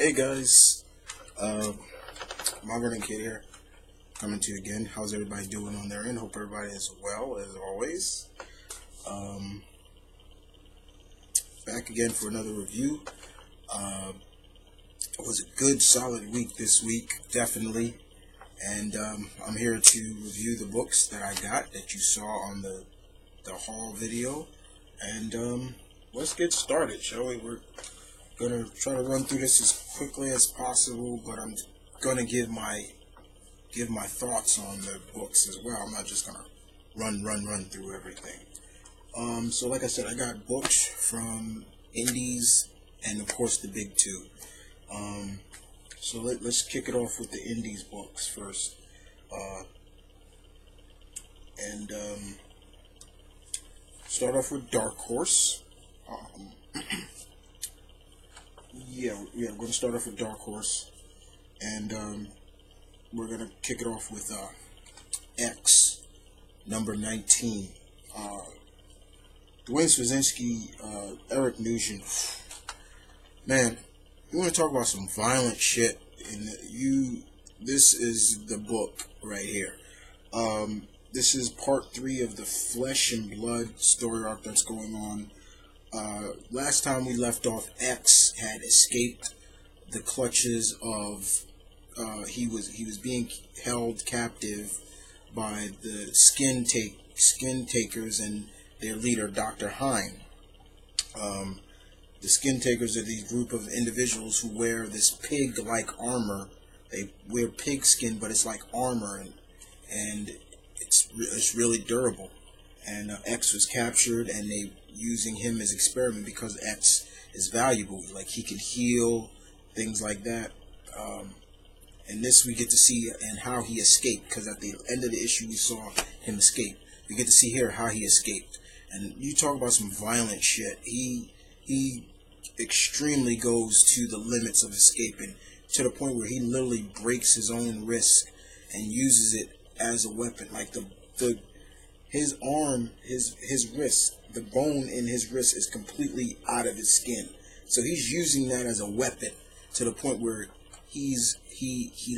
Hey guys, Marvin and Kid here, coming to you again. How's everybody doing on their end? Hope everybody is well, as always. Back again for another review. It was a good, solid week this week, definitely. And I'm here to review the books that I got that you saw on the haul video. And let's get started, shall we? We're gonna try to run through this as quickly as possible, but I'm gonna give my thoughts on the books as well. I'm not just gonna run through everything. So like I said, I got books from indies and of course the big two. So let's kick it off with the indies books first. Start off with Dark Horse. Yeah, we're going to start off with Dark Horse, and we're going to kick it off with X, number 19. Dwayne Swazinski, Eric Nugent. Man, you want to talk about some violent shit? This is the book right here. This is part 3 of the Flesh and Blood story arc that's going on. Last time we left off, X had escaped the clutches of he was being held captive by the skin takers and their leader, Dr. Hine. The skin takers are these group of individuals who wear this pig-like armor. They wear pig skin, but it's like armor, and it's really durable. And X was captured, and they using him as experiment because X is valuable. Like, he can heal, things like that. And this we get to see and how he escaped, because at the end of the issue we saw him escape. We get to see here how he escaped. And you talk about some violent shit. He extremely goes to the limits of escaping, to the point where he literally breaks his own wrist and uses it as a weapon. Like his arm, his wrist, the bone in his wrist is completely out of his skin. So he's using that as a weapon, to the point where he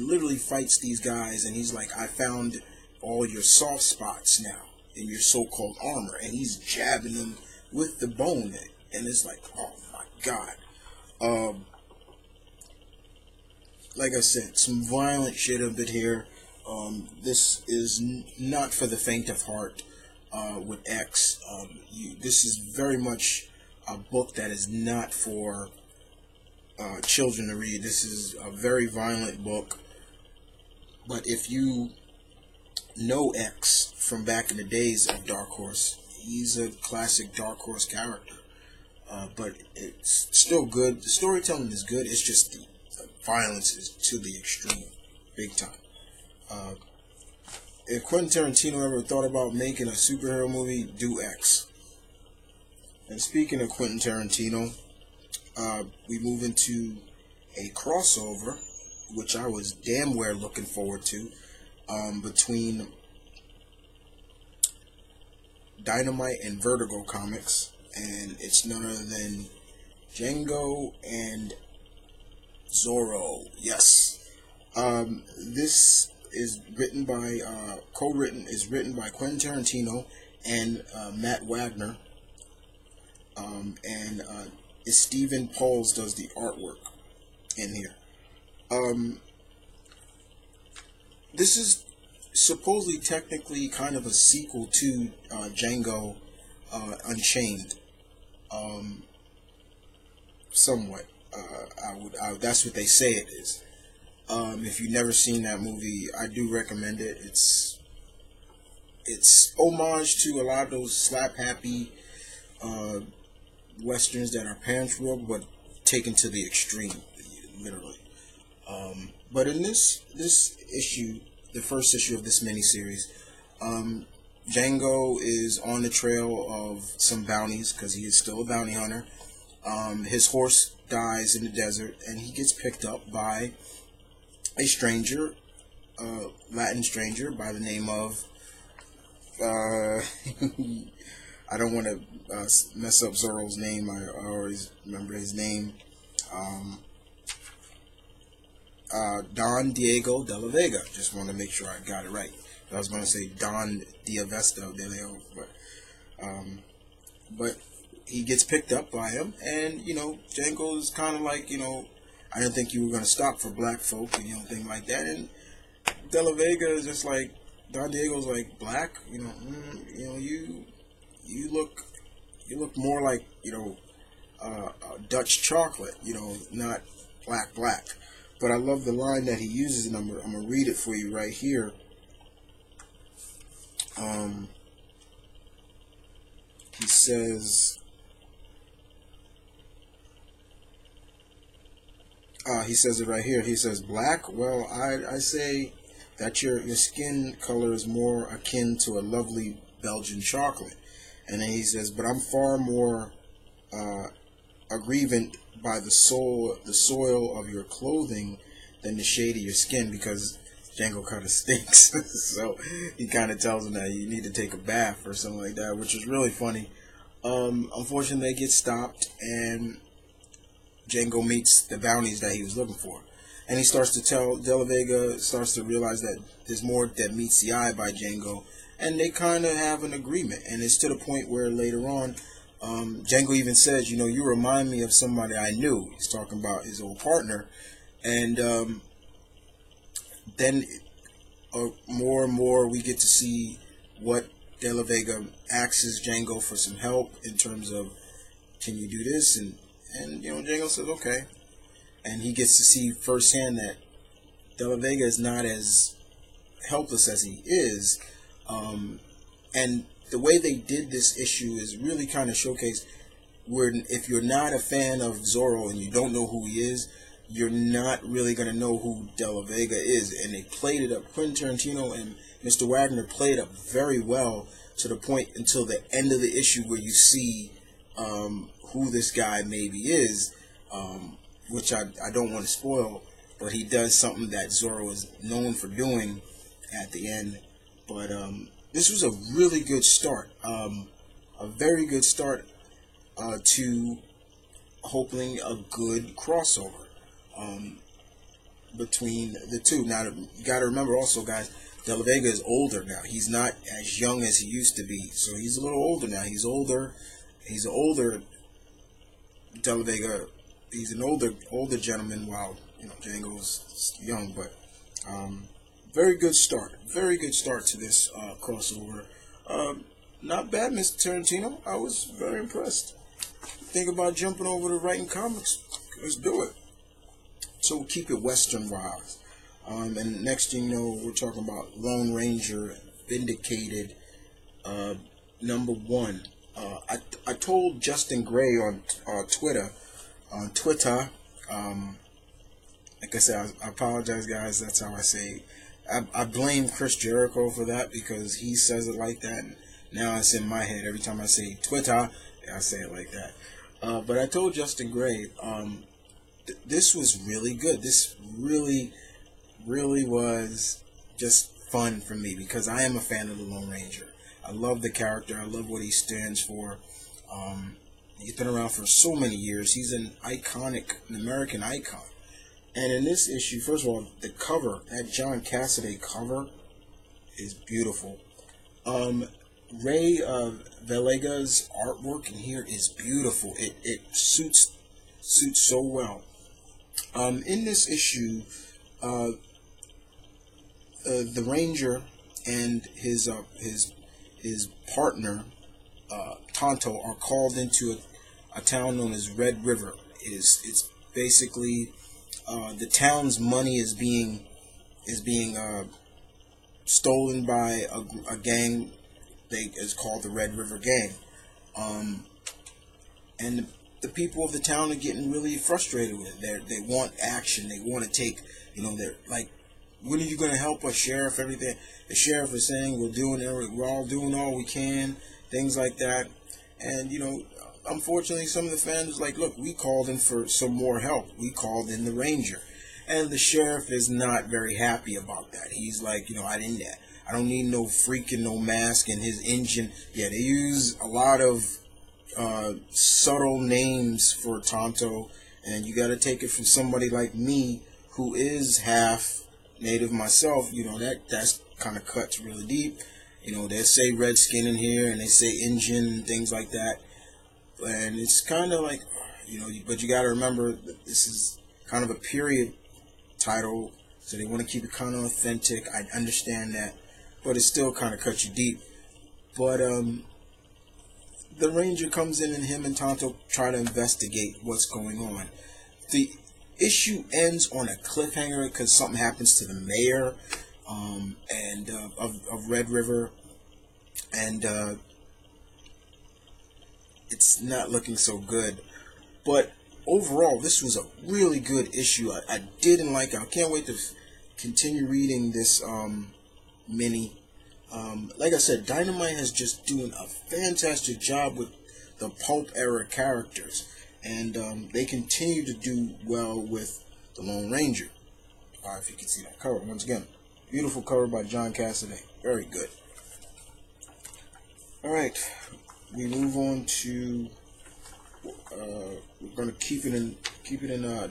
literally fights these guys, and he's like, I found all your soft spots now in your so-called armor, and he's jabbing them with the bone, and it's like, oh my god. Like I said, some violent shit a bit here. This is not for the faint of heart. With X, this is very much a book that is not for children to read. This is a very violent book, but if you know X from back in the days of Dark Horse, he's a classic Dark Horse character. But it's still good. The storytelling is good. It's just the violence is to the extreme, big time. If Quentin Tarantino ever thought about making a superhero movie, do X. And speaking of Quentin Tarantino, we move into a crossover, which I was damn well looking forward to, between Dynamite and Vertigo Comics, and it's none other than Django and Zorro. Yes. This is written by written by Quentin Tarantino and Matt Wagner, and Stephen Pauls does the artwork in here. This is supposedly technically kind of a sequel to Django Unchained, somewhat. That's what they say it is. If you've never seen that movie, I do recommend it. It's homage to a lot of those slap-happy westerns that our parents grew up, but taken to the extreme, literally. But in this issue, the first issue of this miniseries, Django is on the trail of some bounties, because he is still a bounty hunter. His horse dies in the desert, and he gets picked up by a stranger, Latin stranger by the name of I don't want to mess up Zorro's name. I always remember his name. Don Diego de la Vega. Just want to make sure I got it right. I was going to say Don Diavesta de Leo, but he gets picked up by him, and Django's kind of like, I didn't think you were going to stop for black folk, and thing like that. And De La Vega is just like, Don Diego's like, black, you look more like Dutch chocolate, not black. But I love the line that he uses, and I'm gonna read it for you right here. He says. He says it right here. He says, black? Well, I say that your skin color is more akin to a lovely Belgian chocolate. And then he says, but I'm far more aggrieved by the soil of your clothing than the shade of your skin, because Django kind of stinks. So he kind of tells him that you need to take a bath or something like that, which is really funny. Unfortunately, they get stopped, and Django meets the bounties that he was looking for. And he starts to tell, De La Vega starts to realize that there's more that meets the eye by Django. And they kind of have an agreement. And it's to the point where later on, Django even says, you remind me of somebody I knew. He's talking about his old partner. And then more and more we get to see what De La Vega asks Django for some help in terms of, can you do this? And Django says, okay. And he gets to see firsthand that De La Vega is not as helpless as he is. And the way they did this issue is really kind of showcased where if you're not a fan of Zorro and you don't know who he is, you're not really going to know who De La Vega is. And they played it up. Quentin Tarantino and Mr. Wagner played up very well to the point until the end of the issue where you see who this guy maybe is, which I don't want to spoil, but he does something that Zorro is known for doing at the end. But this was a really good start, a very good start to hopefully a good crossover between the two. Now, you got to remember also, guys, De La Vega is older now. He's not as young as he used to be, so he's a little older now. He's older. He's an older De La Vega. He's an older gentleman, while Django's young. But very good start. Very good start to this crossover. Not bad, Mr. Tarantino. I was very impressed. Think about jumping over to writing comics. Let's do it. So we'll keep it Western-wise. And next thing you know, we're talking about Lone Ranger, Vindicated, #1. I told Justin Gray on Twitter, like I said, I apologize, guys. That's how I say it. I blame Chris Jericho for that because he says it like that. And now it's in my head. Every time I say Twitter, I say it like that. But I told Justin Gray, this was really good. This really was just fun for me because I am a fan of the Lone Ranger. I love the character. I love what he stands for. He's been around for so many years. He's an American icon. And in this issue, first of all, the cover, that John Cassaday cover, is beautiful. Ray Villegas' artwork in here is beautiful. It suits so well. In this issue, the Ranger and his partner Tonto are called into a town known as Red River. It's basically the town's money is being stolen by a gang. Is called the Red River Gang, and the people of the town are getting really frustrated with it. They want action. They want to take, they're like, when are you going to help us, Sheriff? Everything. The sheriff is saying we're all doing all we can, things like that. And unfortunately, some of the fans like, look, we called in for some more help. We called in the Ranger, and the sheriff is not very happy about that. He's like, I don't need no freaking no mask and his engine. Yeah, they use a lot of subtle names for Tonto, and you got to take it from somebody like me who is half native myself, you know, that's kind of cuts really deep. You know, they say redskin in here, and they say Indian and things like that. And it's kind of like, you know, but you got to remember that this is kind of a period title, so they want to keep it kind of authentic. I understand that, but it still kind of cuts you deep. But the Ranger comes in, and him and Tonto try to investigate what's going on. The issue ends on a cliffhanger because something happens to the mayor and of Red River, and it's not looking so good. But overall, this was a really good issue. I didn't like it. I can't wait to continue reading this mini. Like I said, Dynamite has just doing a fantastic job with the pulp era characters, and they continue to do well with the Lone Ranger. If you can see that cover once again, beautiful cover by John Cassaday, very good. All right, we move on to we're gonna keep it in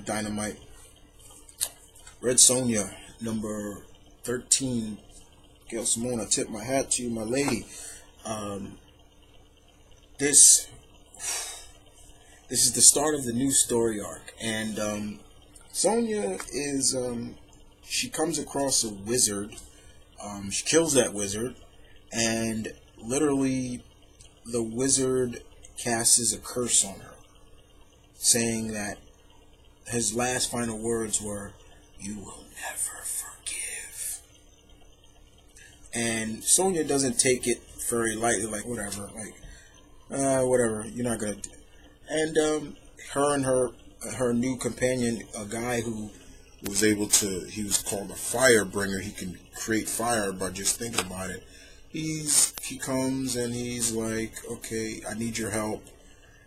Dynamite. Red Sonja, number 13. Gail Simone, I tip my hat to you, my lady. This is the start of the new story arc, and Sonja is she comes across a wizard. She kills that wizard, and literally the wizard casts a curse on her, saying that his last final words were, "You will never forgive." And Sonja doesn't take it very lightly, like whatever, whatever, you're not gonna do. And her and her new companion, a guy who was able to, he was called a fire bringer. He can create fire by just thinking about it. He comes and he's like, okay, I need your help.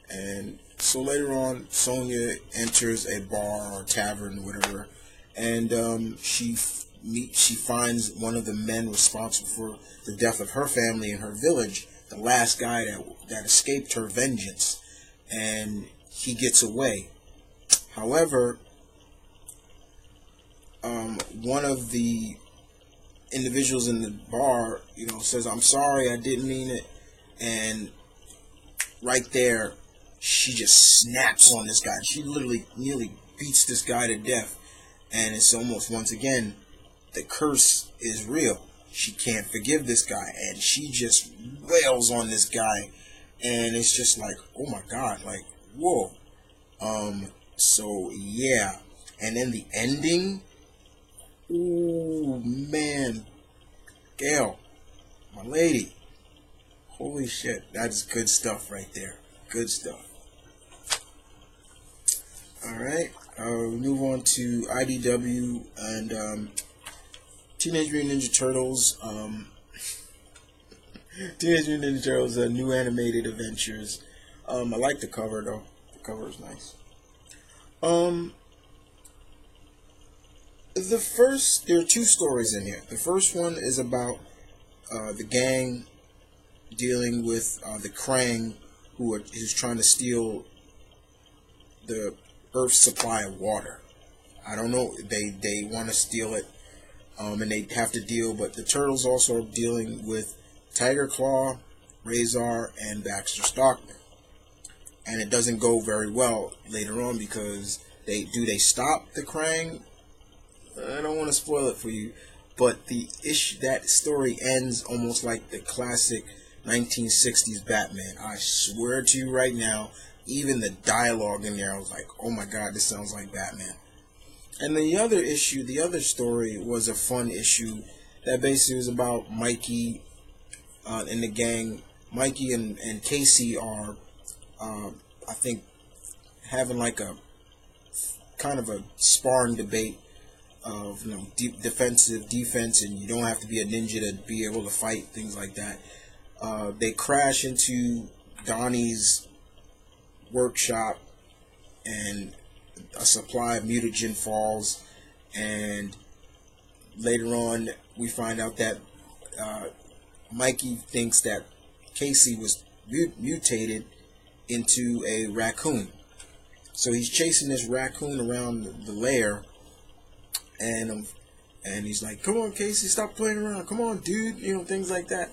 And so later on, Sonja enters a bar or tavern, whatever, and she finds one of the men responsible for the death of her family in her village, the last guy that escaped her vengeance, and he gets away. However, one of the individuals in the bar, you know, says, "I'm sorry, I didn't mean it," and right there, she just snaps on this guy. She literally nearly beats this guy to death, and it's almost, once again, the curse is real. She can't forgive this guy, and she just wails on this guy, and it's just like, oh my god, like, whoa. So yeah, and then the ending, ooh man, Gail, my lady, holy shit, that's good stuff right there, good stuff. Alright, move on to IDW and Teenage Mutant Ninja Turtles. Teenage Mutant Ninja Turtles, new animated adventures. I like the cover though. The cover is nice. There are two stories in here. The first one is about the gang dealing with the Krang, who's trying to steal the Earth's supply of water. I don't know. They want to steal it, and they have to deal. But the Turtles also are dealing with Tiger Claw, Razor, and Baxter Stockman, and it doesn't go very well later on because they stop the Krang. I don't want to spoil it for you, but that story ends almost like the classic 1960s Batman. I swear to you right now, even the dialogue in there, I was like, oh my god, this sounds like Batman. And the other story was a fun issue that basically was about Mikey and the gang. Mikey and Casey are, I think, having like a kind of a sparring debate of, you know, defense, and you don't have to be a ninja to be able to fight, things like that. They crash into Donnie's workshop, and a supply of mutagen falls, and later on we find out that Mikey thinks that Casey was mutated into a raccoon. So he's chasing this raccoon around the lair, and he's like, "Come on, Casey, stop playing around. Come on, dude," things like that.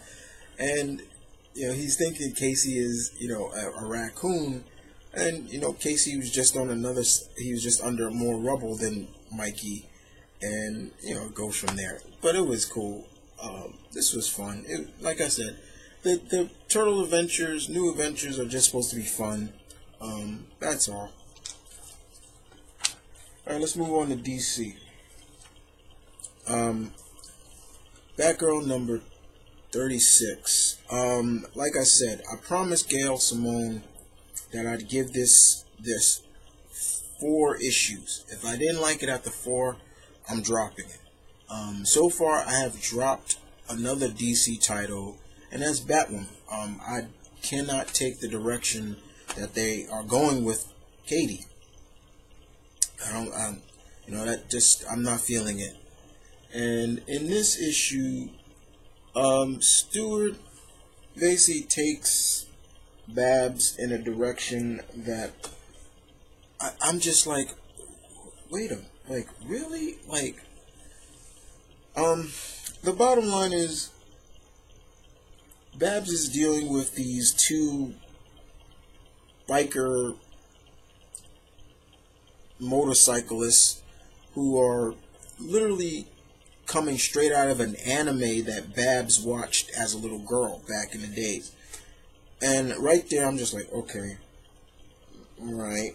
And he's thinking Casey is a raccoon, and Casey was just on he was just under more rubble than Mikey, and it goes from there. But it was cool. This was fun. Like I said, the Turtle Adventures, new adventures are just supposed to be fun. That's all. Alright, let's move on to DC. Batgirl number 36. Like I said, I promised Gail Simone that I'd give this 4 issues. If I didn't like it after 4, I'm dropping it. So far, I have dropped another DC title, and that's Batwoman. I cannot take the direction that they are going with Katie. I'm not feeling it. And in this issue, Stewart basically takes Babs in a direction that I'm just like, wait a minute, like, really? Like, the bottom line is, Babs is dealing with these 2 biker motorcyclists who are literally coming straight out of an anime that Babs watched as a little girl back in the days. And right there, I'm just like, okay, right,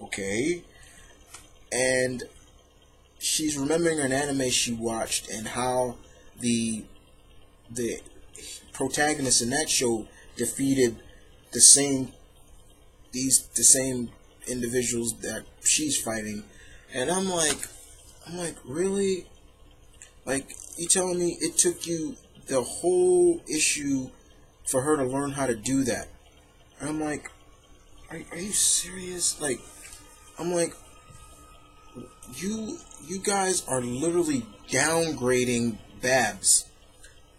okay. And she's remembering an anime she watched and how the protagonist in that show defeated the same individuals that she's fighting. And I'm like, really? Like, you telling me it took you the whole issue for her to learn how to do that? And I'm like, are you serious? Like, I'm like, you guys are literally downgrading Babs.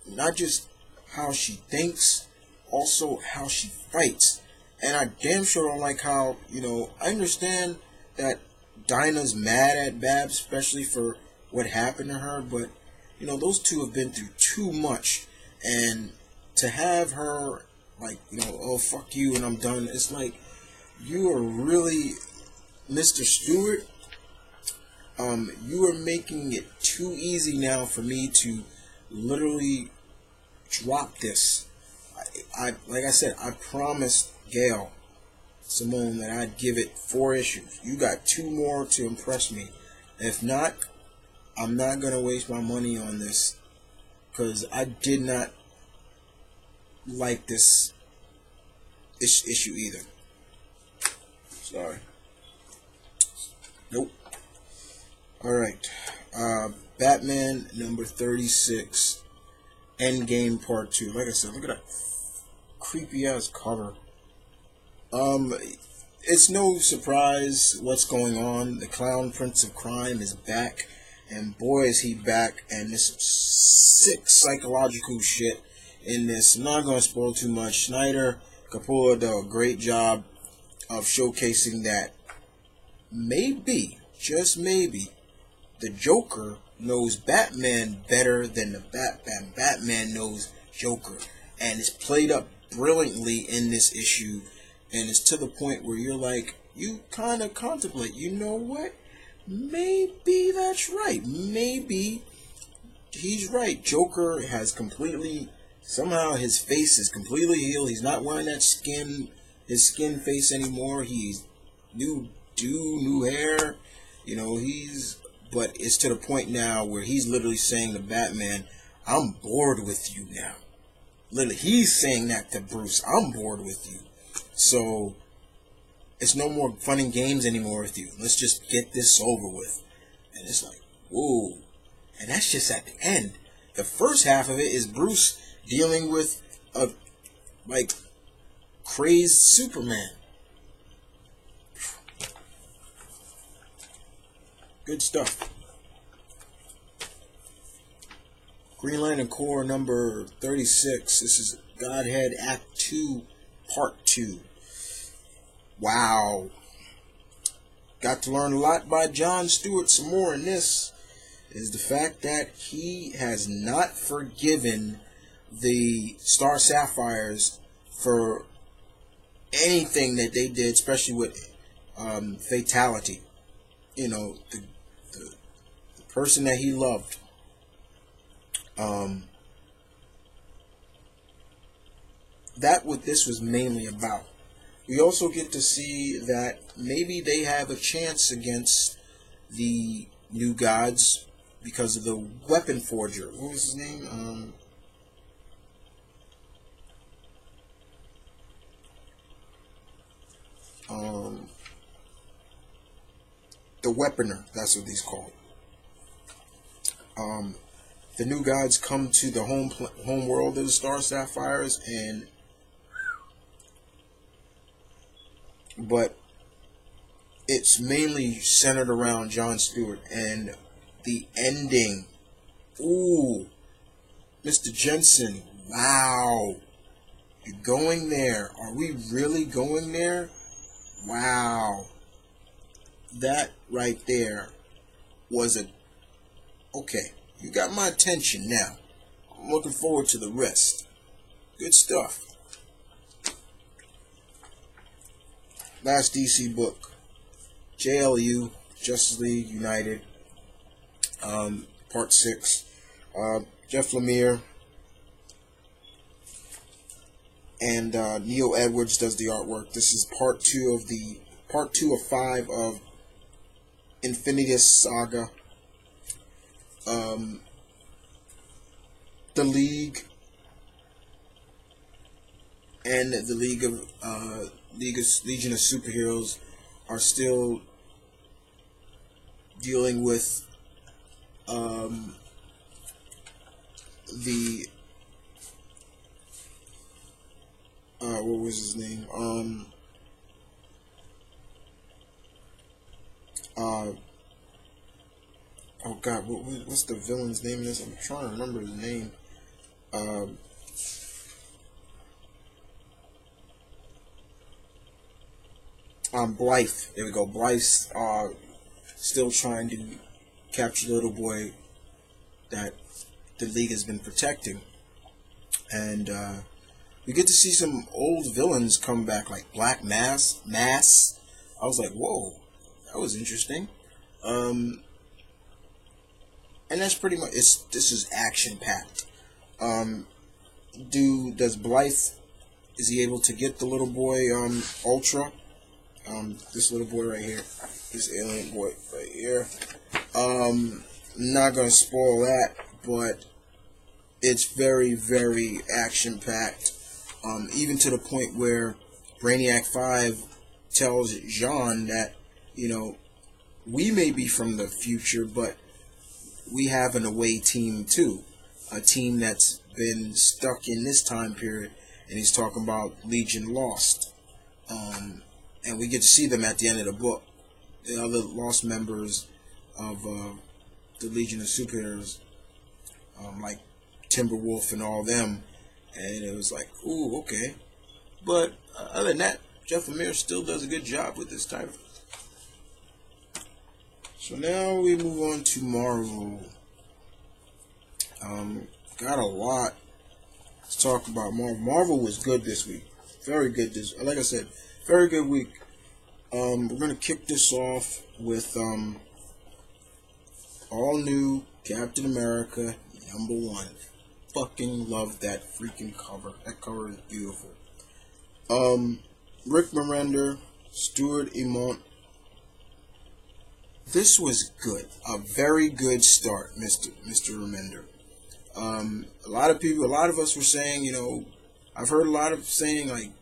Not just how she thinks, also how she fights. And I damn sure don't like how, I understand that Dinah's mad at Babs, especially for what happened to her, but, those two have been through too much. And to have her, like, oh, fuck you and I'm done, it's like, you are really, Mr. Stewart, you are making it too easy now for me to literally drop this. Like I said, I promised Gail Simone that I'd give it 4 issues. You got 2 more to impress me. If not, I'm not going to waste my money on this, because I did not like this issue either. Sorry. Nope. Alright. Batman number 36. Endgame Part 2. Like I said, look at that creepy ass cover. It's no surprise what's going on. The Clown Prince of Crime is back, and boy is he back, and this sick psychological shit in this. I'm not going to spoil too much. Snyder Capullo did a great job of showcasing that maybe, just maybe, the Joker knows Batman better than the Batman knows Joker, and it's played up brilliantly in this issue. And it's to the point where you're like, you kind of contemplate, you know what? Maybe that's right. Maybe he's right. Joker has completely, somehow his face is completely healed. He's not wearing that his skin face anymore. He's new hair. But it's to the point now where he's literally saying to Batman, I'm bored with you now. Literally, he's saying that to Bruce. I'm bored with you. So, it's no more fun and games anymore with you. Let's just get this over with. And it's like, whoa. And that's just at the end. The first half of it is Bruce dealing with a, crazed Superman. Good stuff. Green Lantern Corps number 36. This is Godhead Act 2, Part 2. Wow. got to learn a lot by John Stewart some more in this, is the fact that he has not forgiven the Star Sapphires for anything that they did, especially with Fatality. You know, the person that he loved. That what this was mainly about. We also get to see that maybe they have a chance against the New Gods because of the weapon forger. What was his name? The Weaponer. That's what he's called. The New Gods come to the home world of the Star Sapphires, but it's mainly centered around John Stewart and the ending. Ooh, Mr. Jensen, wow, you're going there. Are we really going there? Wow, that right there was okay. You got my attention now. I'm looking forward to the rest. Good stuff. Last DC book, JLU, Justice League United, Part 6. Jeff Lemire and Neil Edwards does the artwork. This is part 2 of 5 of Infinitus Saga. The League and the Legion of Superheroes are still dealing with what was his name? Oh God, what's the villain's name in this? I'm trying to remember his name. Blythe. There we go. Blythe's still trying to capture the little boy that the League has been protecting, and we get to see some old villains come back, like Black Mass. I was like, whoa, that was interesting. And that's pretty much this is action packed. Does Blythe, is he able to get the little boy Ultra? This little boy right here, this alien boy right here. Not gonna spoil that, but it's very, very action packed. Even to the point where Brainiac 5 tells Jean that, you know, we may be from the future, but we have an away team too, a team that's been stuck in this time period, and he's talking about Legion Lost, and we get to see them at the end of the book, the other lost members of the Legion of Superheroes, like Timberwolf and all them, and it was like, ooh, okay. But other than that, Jeff Lemire still does a good job with this title. So now we move on to Marvel. Got a lot to talk about. Marvel was good this week. Very good. Like I said, very good week. We're gonna kick this off with all new Captain America #1. Fucking love that freaking cover. That cover is beautiful. Rick Remender, Stuart Immonen. This was good. A very good start, Mr. Remender. A lot of us were saying, you know, I've heard a lot of saying, like,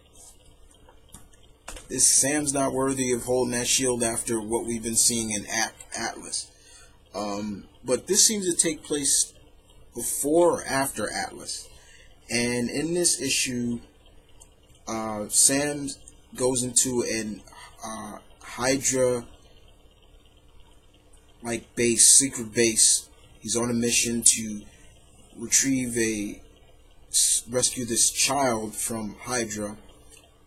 this Sam's not worthy of holding that shield after what we've been seeing in Atlas. But this seems to take place before or after Atlas. And in this issue, Sam goes into an Hydra secret base. He's on a mission to rescue this child from Hydra.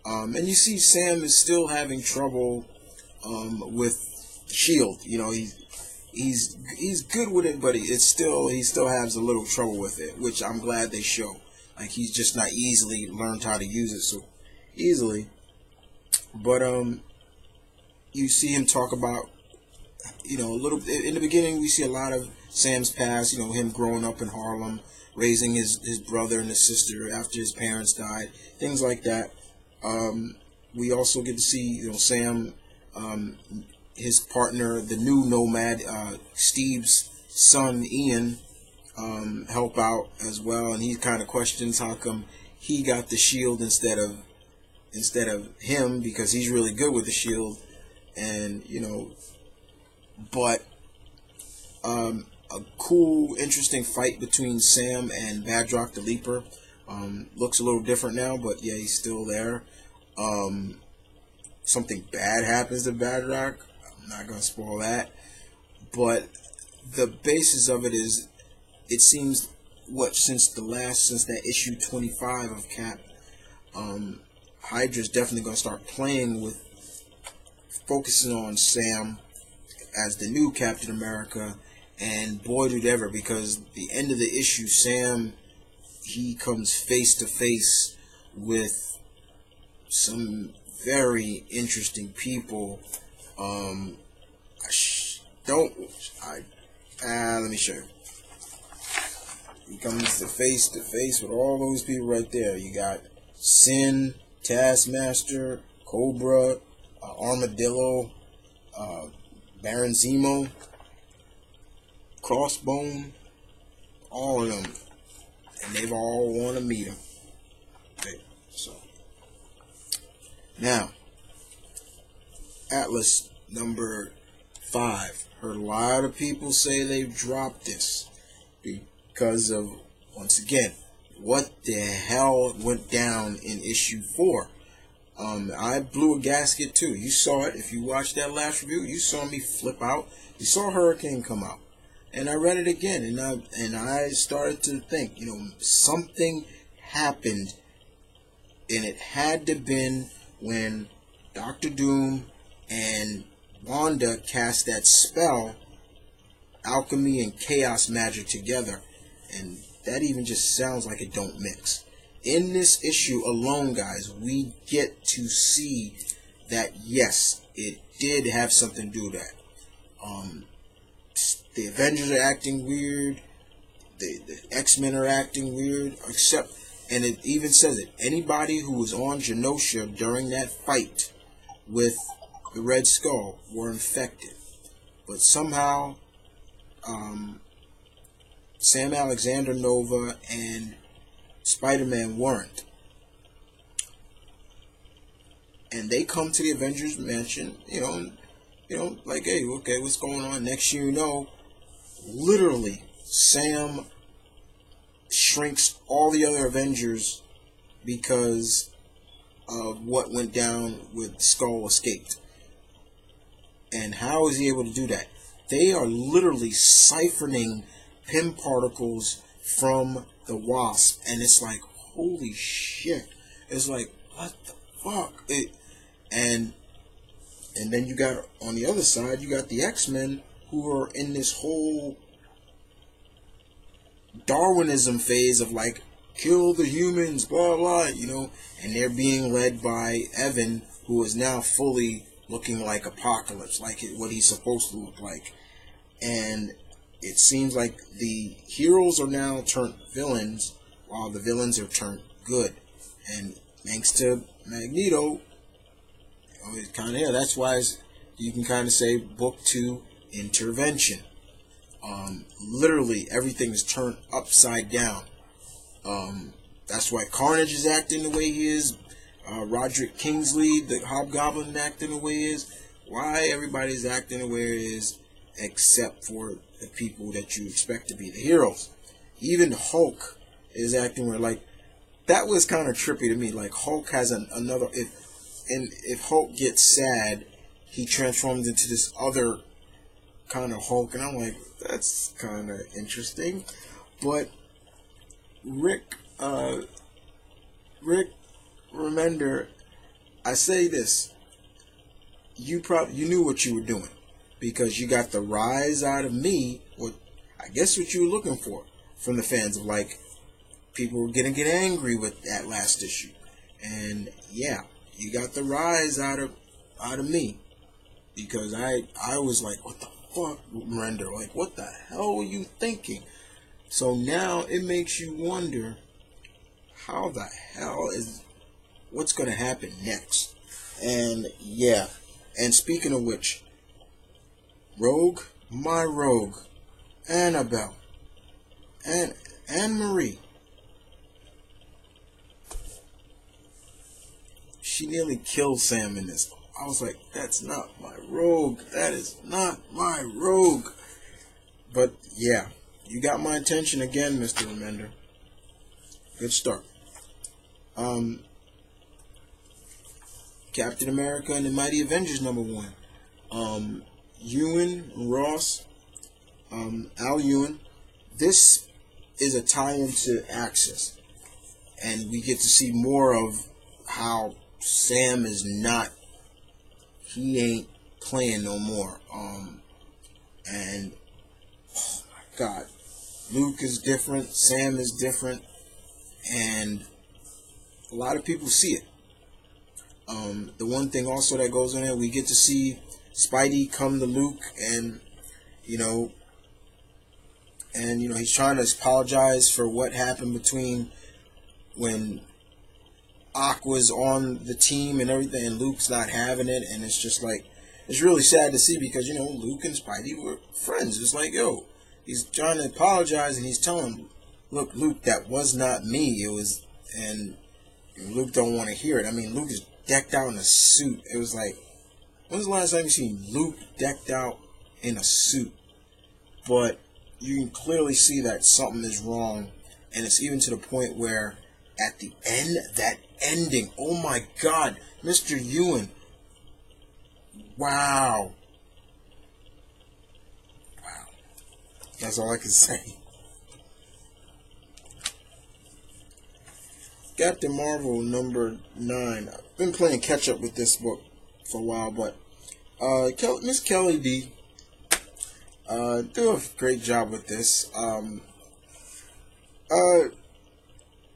And you see Sam is still having trouble with shield. You know, he's good with it, but he still has a little trouble with it, which I'm glad they show. Like, he's just not easily learned how to use it so easily. But you see him talk about, you know, a little in the beginning. We see a lot of Sam's past. You know, him growing up in Harlem, raising his brother and his sister after his parents died, things like that. We also get to see, you know, Sam, his partner, the new Nomad, Steve's son Ian, help out as well, and he kind of questions how come he got the shield instead of him, because he's really good with the shield. And you know, but a cool, interesting fight between Sam and Badrock the Leaper. Looks a little different now, but yeah, he's still there. Something bad happens to Badrock. I'm not gonna spoil that, but the basis of it is, it seems since that issue 25 of Cap, Hydra's definitely gonna start playing with focusing on Sam as the new Captain America. And boy, did ever, because the end of the issue, Sam, he comes face to face with some very interesting people. Let me show you. He comes face to face with all those people right there. You got Sin, Taskmaster, Cobra, Armadillo, Baron Zemo, Crossbone, all of them, and they've all want to meet him. Okay, so now Atlas number 5. Heard a lot of people say they've dropped this because of, once again, what the hell went down in issue 4. I blew a gasket too. You saw it. If you watched that last review, you saw me flip out. You saw Hurricane come out. And I read it again, and I started to think, you know, something happened, and it had to been when Doctor Doom and Wanda cast that spell, alchemy and chaos magic together, and that even just sounds like it don't mix. In this issue alone, guys, we get to see that yes, it did have something to do with that. The Avengers are acting weird. The X-Men are acting weird. Except, and it even says it, anybody who was on Genosha during that fight with the Red Skull were infected. But somehow, Sam Alexander Nova and Spider-Man weren't. And they come to the Avengers mansion, you know, like, hey, okay, what's going on? Next thing you know, literally, Sam shrinks all the other Avengers because of what went down with Skull escaped. And how is he able to do that? They are literally siphoning Pym particles from the Wasp, and it's like, holy shit. It's like, what the fuck? And then you got, on the other side, you got the X-Men, who are in this whole Darwinism phase of like, kill the humans, blah blah, you know, and they're being led by Evan, who is now fully looking like Apocalypse, like what he's supposed to look like. And it seems like the heroes are now turned villains, while the villains are turned good. And thanks to Magneto, you know, it's kind of, yeah, that's why you can kind of say book 2 intervention. Literally everything is turned upside down. That's why Carnage is acting the way he is. Roderick Kingsley, the Hobgoblin, acting the way he is. Why everybody's acting the way it is, except for the people that you expect to be the heroes. Even Hulk is acting where, like, that was kind of trippy to me. Like, Hulk has another. If Hulk gets sad, he transforms into this other kind of Hulk, and I'm like, that's kind of interesting. But Rick, remember, I say this. You knew what you were doing. because you got the rise out of me, or I guess what you were looking for from the fans of like people were gonna get angry with that last issue, and yeah, you got the rise out of me because I was like, what the fuck, Render? Like, what the hell were you thinking? So now it makes you wonder how the hell is what's gonna happen next. And yeah, and speaking of which, Rogue, my Rogue, Annabelle, and Anne-Marie, she nearly killed Sam in this. I was like, that's not my Rogue. That is not my Rogue. But yeah, you got my attention again, Mr. Remender. Good start. Captain America and the Mighty Avengers #1. Ewan, Ross, Al Ewan. This is a tie-in to Axis, and we get to see more of how Sam is not, he ain't playing no more. And oh my God, Luke is different, Sam is different, and a lot of people see it. The one thing also that goes on there, we get to see Spidey come to Luke, and he's trying to apologize for what happened between when Aqua's on the team and everything, and Luke's not having it, and it's just like, it's really sad to see because Luke and Spidey were friends. It's like, yo, he's trying to apologize, and he's telling him, look, Luke, that was not me. It was, and Luke don't want to hear it. I mean, Luke is decked out in a suit. It was like, when's the last time you seen Luke decked out in a suit? But you can clearly see that something is wrong, and it's even to the point where at the end, that ending, oh my God, Mr. Ewan, wow, that's all I can say. Captain Marvel #9. I've been playing catch up with this book for a while, but Miss Kelly D do a great job with this.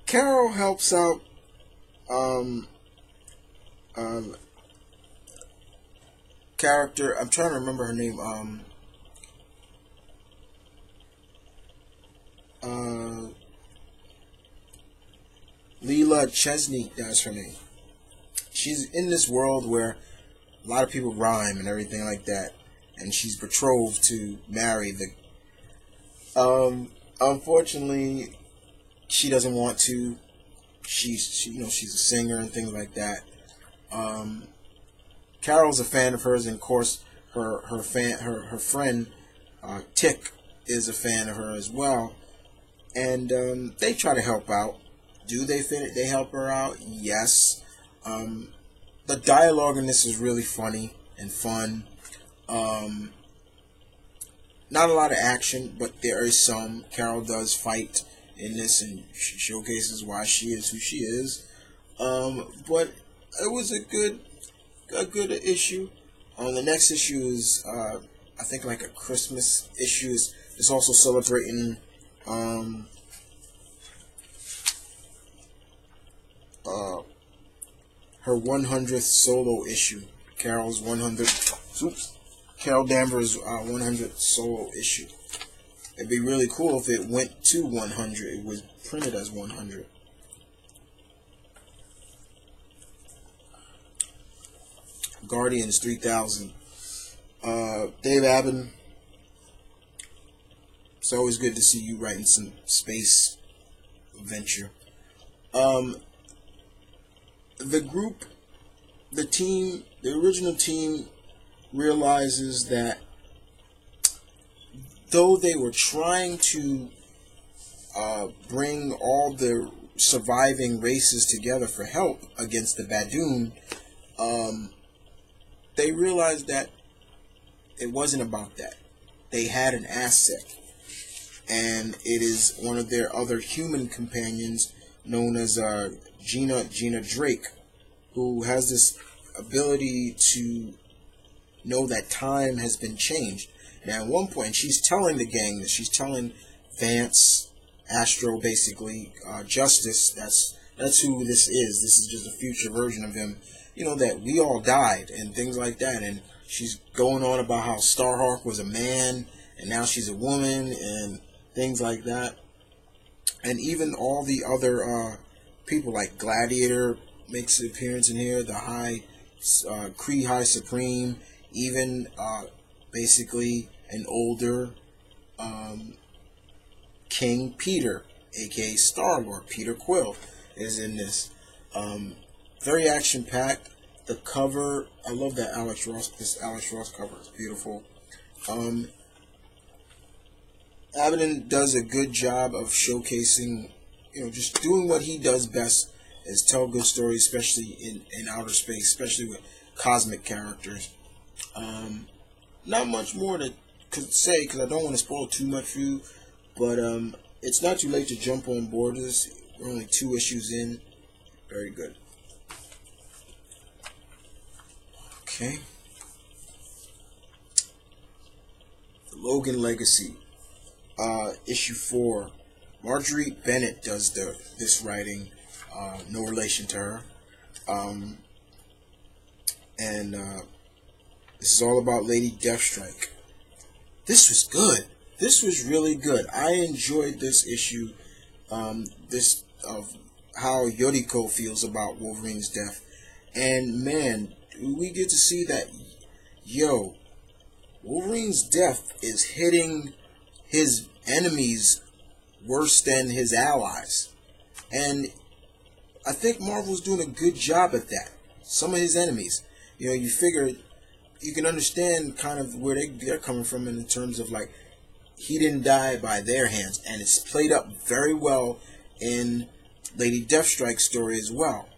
Carol helps out character, I'm trying to remember her name, Leela Chesney, that's her name. She's in this world where a lot of people rhyme and everything like that, and she's betrothed to marry the unfortunately she doesn't want to. She's a singer and things like that. Carol's a fan of hers, and of course her friend Tick is a fan of her as well, and they try to help out. Do they fit? They help her out? Yes. The dialogue in this is really funny and fun. Not a lot of action, but there is some. Carol does fight in this, and she showcases why she is who she is. But it was a good issue. The next issue is I think like a Christmas issue. It's also celebrating her 100th solo issue. Carol's 100th. Oops. Carol Danvers' 100th solo issue. It'd be really cool if it went to 100. It was printed as 100. Guardians 3000. Dave Abbott. It's always good to see you writing some space adventure. The group, the team, the original team realizes that though they were trying to bring all the surviving races together for help against the Badoon, they realized that it wasn't about that. They had an asset, and it is one of their other human companions known as Gina Drake, who has this ability to know that time has been changed. Now, at one point, she's telling the gang that she's telling Vance, Astro, basically, Justice. That's who this is. This is just a future version of him. You know, that we all died and things like that. And she's going on about how Starhawk was a man and now she's a woman and things like that. And even all the other people, like Gladiator makes an appearance in here, the Kree High Supreme, even basically an older King Peter, aka Star-Lord, Peter Quill, is in this. Very action-packed. The cover, I love that this Alex Ross cover. It's beautiful. Abaddon does a good job of showcasing, just doing what he does best, is tell good stories, especially in outer space, especially with cosmic characters. Not much more to say, because I don't want to spoil too much for you, but it's not too late to jump on board this. We're only 2 issues in. Very good. Okay. The Logan Legacy. Issue 4. Marjorie Bennett does this writing. No relation to her. And this is all about Lady Deathstrike. This was good. This was really good. I enjoyed this issue. This of how Yoriko feels about Wolverine's death. And man, we get to see that, Wolverine's death is hitting his enemies worse than his allies. And I think Marvel's doing a good job at that. Some of his enemies. You figure, you can understand kind of where they're coming from in terms of, like, he didn't die by their hands. And it's played up very well in Lady Deathstrike's story as well.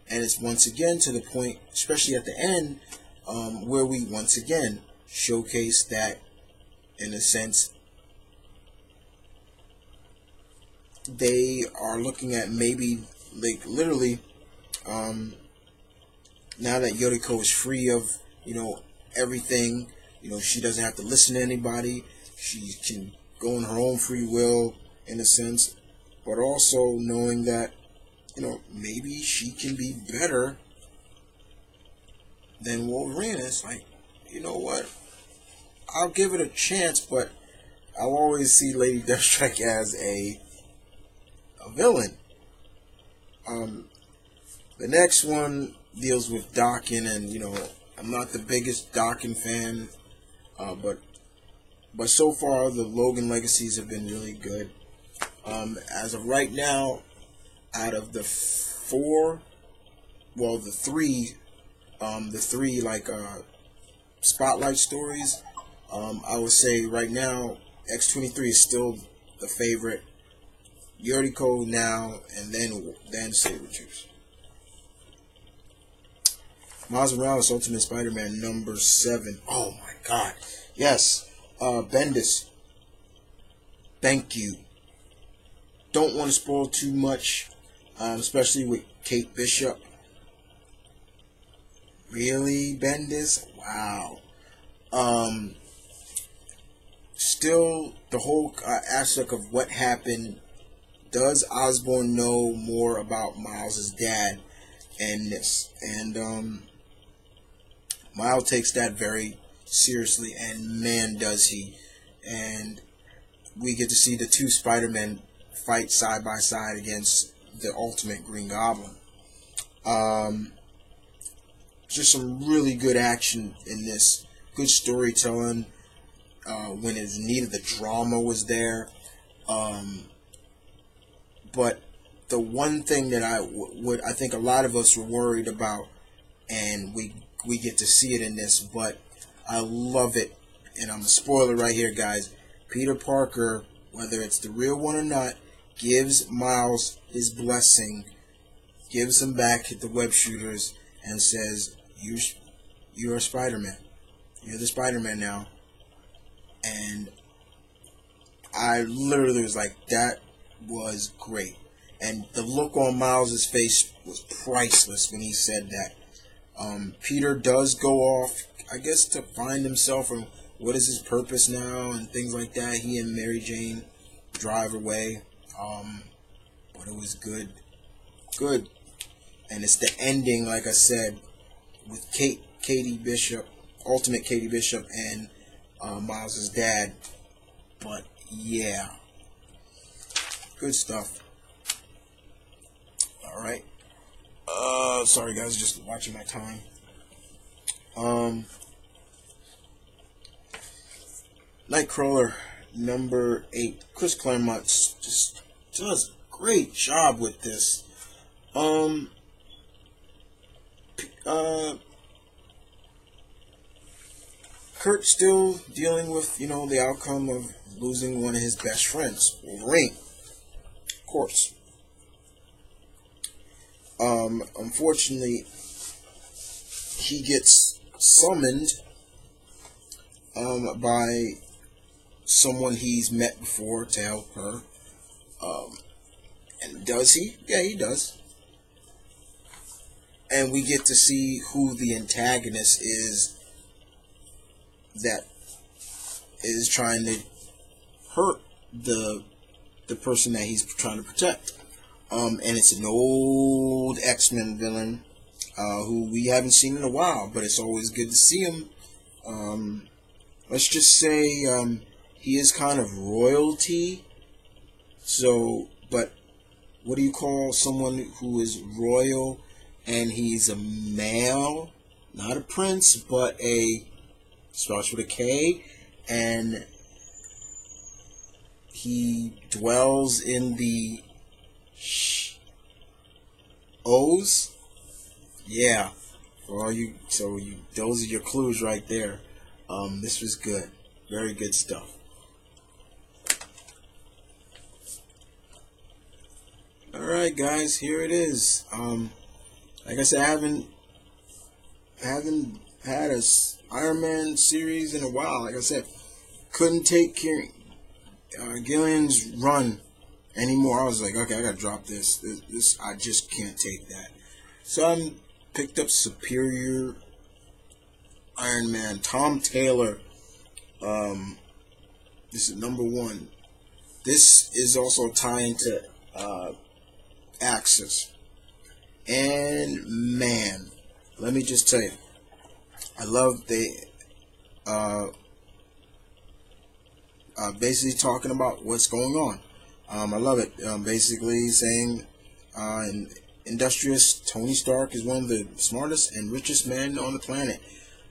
And it's once again to the point, especially at the end, where we once again showcase that, in a sense, they are looking at maybe, like, literally, now that Yoriko is free of, everything, she doesn't have to listen to anybody, she can go on her own free will, in a sense, but also knowing that, maybe she can be better than Wolverine. It's like, you know what, I'll give it a chance, but I'll always see Lady Deathstrike as a villain. The next one deals with Daken, and I'm not the biggest Daken fan, but so far the Logan Legacies have been really good. As of right now, out of the 3 like spotlight stories, I would say right now X-23 is still the favorite. Yoriko now, and then Sabretooth. Miles Morales Ultimate Spider-Man number 7. Oh my God, yes. Bendis, thank you. Don't want to spoil too much, especially with Kate Bishop. Really, Bendis? Wow. Still, the whole aspect of what happened. Does Osborn know more about Miles' dad and this? And Miles takes that very seriously, and man, does he. And we get to see the 2 Spider-Men fight side by side against the Ultimate Green Goblin. Just some really good action in this. Good storytelling. When it was needed, the drama was there. But the one thing that I think a lot of us were worried about, and we get to see it in this, but I love it, and I'm a spoiler right here, guys. Peter Parker, whether it's the real one or not, gives Miles his blessing, gives him back the web shooters, and says, you're Spider-Man. You're the Spider-Man now. And I literally was like, that was great. And the look on Miles' face was priceless when he said that. Peter does go off. I guess, to find himself and what is his purpose now and things like that. He and Mary Jane drive away, but it was good, and it's the ending, like I said, with Katie Bishop, Ultimate Katie Bishop, and Miles's dad. But yeah, good stuff. All right. Sorry guys, just watching my time. Nightcrawler number 8. Chris Claremont just does a great job with this. Kurt still dealing with, the outcome of losing one of his best friends, Wolverine, of course. Unfortunately, he gets summoned by someone he's met before to help her. And does he? Yeah, he does. And we get to see who the antagonist is that is trying to hurt the person that he's trying to protect. And it's an old X-Men villain who we haven't seen in a while, but it's always good to see him. Let's just say he is kind of royalty. So, but what do you call someone who is royal and he's a male? Not a prince, but starts with a K, and he dwells in the O's. Yeah, for all you, those are your clues right there. This was good, very good stuff. All right, guys, here it is. Like I said, I haven't had a Iron Man series in a while. Like I said, couldn't take Gillian's run anymore. I was like, okay, I gotta drop this. This I just can't take that. So I picked up Superior Iron Man, Tom Taylor. This is number 1. This is also tying to Axis. And man, let me just tell you, I love basically talking about what's going on. I love it. Basically saying industrious Tony Stark is one of the smartest and richest men on the planet.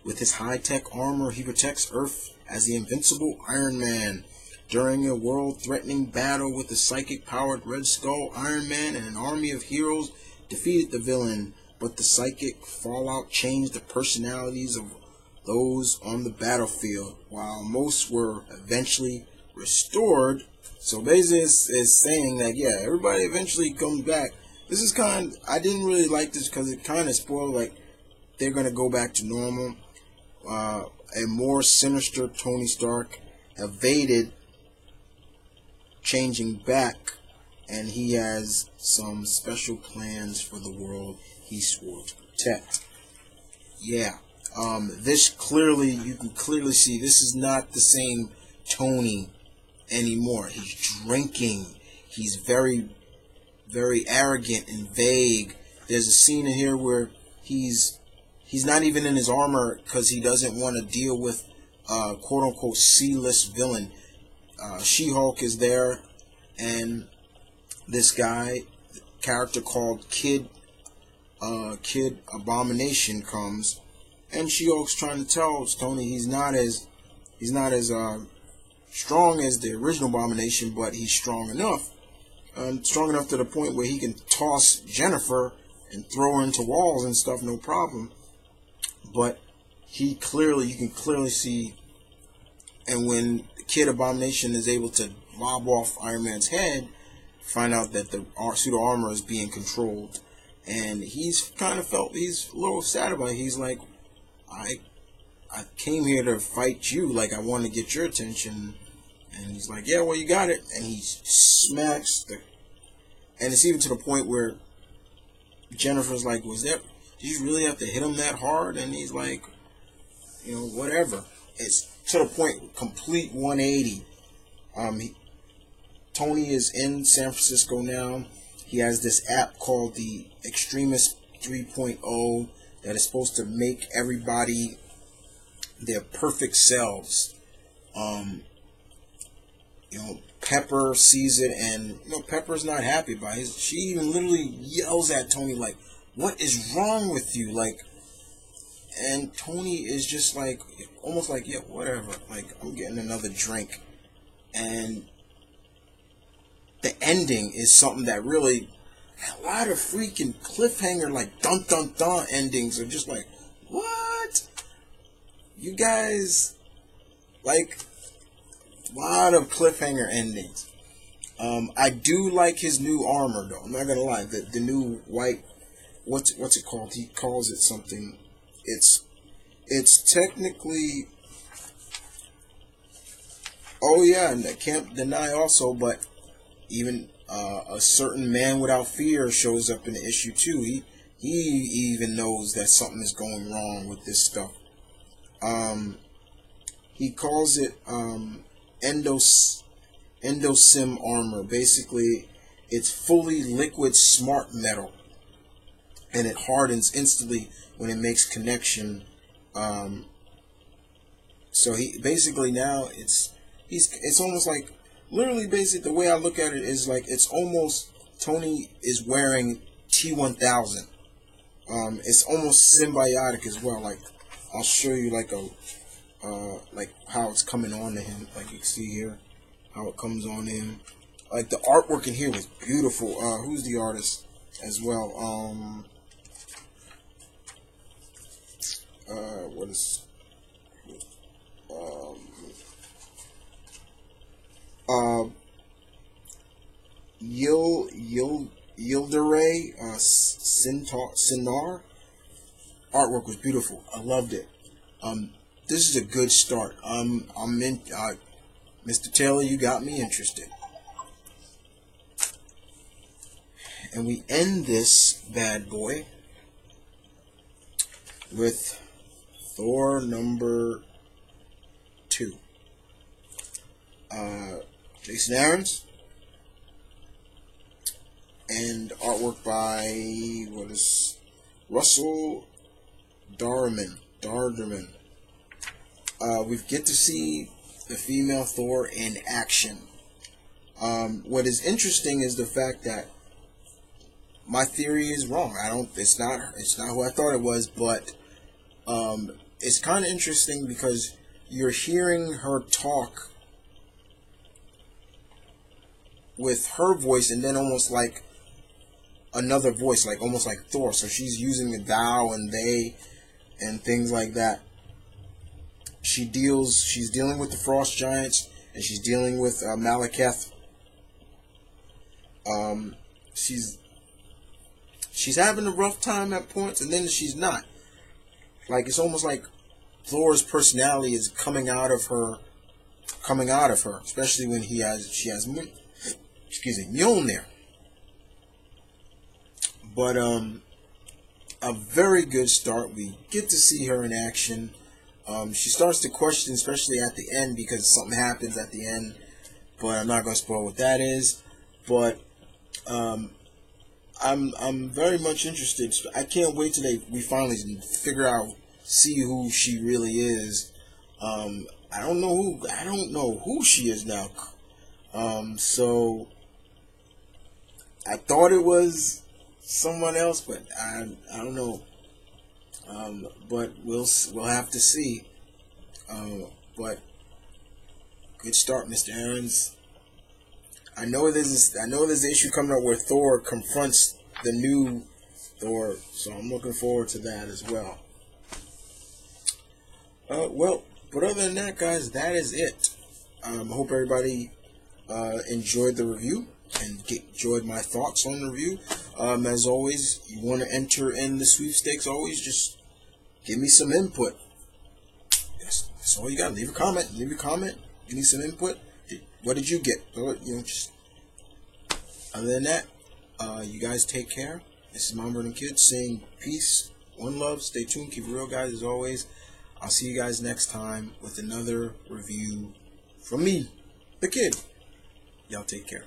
With his high-tech armor, he protects Earth as the invincible Iron Man. During a world-threatening battle with the psychic-powered Red Skull, Iron Man and an army of heroes defeated the villain, but the psychic fallout changed the personalities of those on the battlefield, while most were eventually restored. So basically it's saying that, yeah, everybody eventually comes back. This is I didn't really like this because it kind of spoiled, like, they're going to go back to normal. A more sinister Tony Stark evaded changing back, and he has some special plans for the world he swore to protect. Yeah, this clearly, you can clearly see this is not the same Tony anymore. He's drinking. He's very, very arrogant and vague. There's a scene in here where he's not even in his armor because he doesn't want to deal with quote-unquote C-list villain. She-Hulk is there, and this character called Kid Abomination comes, and She-Hulk's trying to tell Tony he's not as strong as the original Abomination, but he's strong enough to the point where he can toss Jennifer and throw her into walls and stuff, no problem. But you can clearly see, and when Kid Abomination is able to lob off Iron Man's head, find out that the pseudo armor is being controlled, and he's a little sad about it. He's like, I came here to fight you, like I want to get your attention, and he's like, yeah, well, you got it, and he smacks and it's even to the point where Jennifer's like, did you really have to hit him that hard? And he's like, you know, whatever. It's to the point, complete 180. Tony is in San Francisco now. He has this app called the Extremist 3.0 that is supposed to make everybody their perfect selves. You know, Pepper sees it, and you know, Pepper's not happy about it. She even literally yells at Tony like, "What is wrong with you?" Like, and Tony is just like, almost like, "Yeah, whatever. Like, I'm getting another drink." And the ending is something that really, a lot of freaking cliffhanger, like dun dun dun endings are just like, what? You guys, like, a lot of cliffhanger endings. I do like his new armor though. I'm not gonna lie. The new white, what's it called? He calls it something. It's technically. Oh yeah, and I can't deny also, but even a certain man without fear shows up in the issue too. He even knows that something is going wrong with this stuff. He calls it Endosim armor. Basically, it's fully liquid smart metal, and it hardens instantly when it makes connection. So he basically now it's almost like, literally, basically the way I look at it is like, it's almost Tony is wearing T1000. It's almost symbiotic as well. Like, I'll show you like like how it's coming on to him. Like you can see here, how it comes on to him. Like the artwork in here was beautiful. Who's the artist as well? What is? Yildere Sinar. Artwork was beautiful. I loved it. This is a good start. I'm in. Mr. Taylor, you got me interested. And we end this bad boy with Thor number 2. Jason Aaron's, and artwork by Russell Darderman. We get to see the female Thor in action. What is interesting is the fact that my theory is wrong. It's not who I thought it was, but it's kind of interesting because you're hearing her talk with her voice, and then almost like another voice, like almost like Thor. So she's using the thou and they and things like that. She's dealing with the Frost Giants, and she's dealing with Malekith. She's having a rough time at points, and then she's not. Like, it's almost like Thor's personality is coming out of her, especially when she has Mjolnir. But a very good start. We get to see her in action. She starts to question, especially at the end, because something happens at the end. But I'm not going to spoil what that is. But I'm very much interested. I can't wait till we finally see who she really is. I don't know who she is now. So I thought it was someone else, but I don't know. But we'll have to see. But good start, Mr. Aarons. I know there's an issue coming up where Thor confronts the new Thor, so I'm looking forward to that as well. But other than that, guys, that is it. I hope everybody enjoyed the review and enjoyed my thoughts on the review. As always, you want to enter in the sweepstakes, always just give me some input. That's all you got. Leave a comment. Give me some input. What did you get? Just other than that, you guys take care. This is Mom and Kids saying peace, one love, stay tuned, keep it real, guys, as always. I'll see you guys next time with another review from me, the kid. Y'all take care.